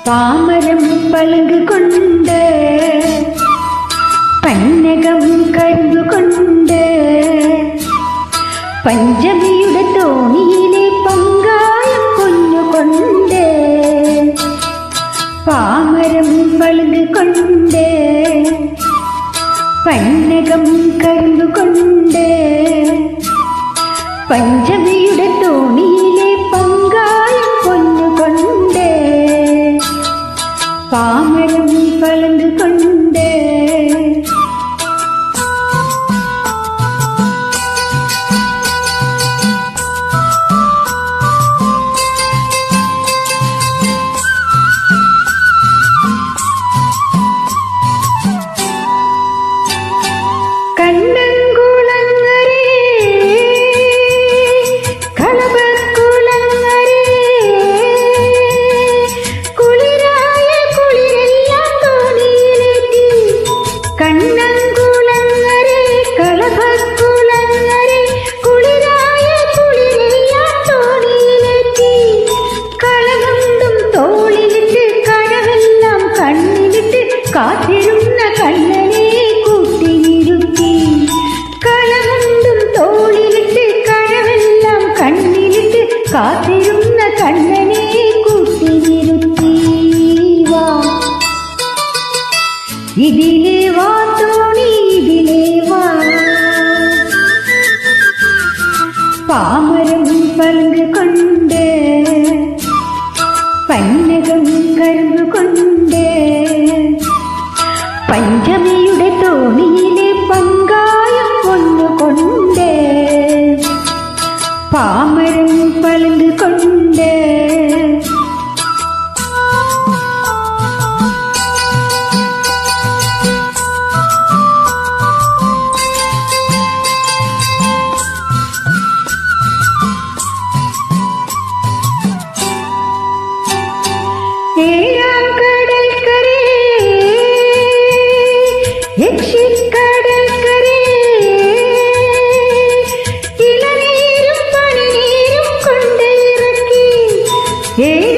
പാമരം പളുങ്കുകൊണ്ട് പന്നകം കരുതുകൊണ്ട് പഞ്ചമിയുടെ തോണിയിലെ പങ്കായം പൊന്നുകൊണ്ട് പാമരം പളുങ്കുകൊണ്ട് പന്നകം കരുതുകൊണ്ട് പഞ്ചമിയുടെ തോണിയിലെ പങ്കായം പൊന്നുകൊണ്ട് പാമരം പളുങ്കുകൊണ്ട് കാത്തിരുന്ന കണ്ണനെ കൂട്ടിനിരുത്തി കളകൊണ്ടും തോളിലിട്ട് കഴവെല്ലാം കണ്ണിലിട്ട് കാത്തിരുന്ന കണ്ണനെ കൂട്ടിനിരുത്തി വാ ഇതിലേ വാ തോണി ഇതിലേ വാ പാമരം പളുങ്കുകൊണ്ട് പന്നകം കരുതുകൊണ്ട് പഞ്ചമിയുടെ തോണിയിലെ പങ്കായം പൊന്നുകൊണ്ട് പാമരം പളുങ്കുകൊണ്ട് Hey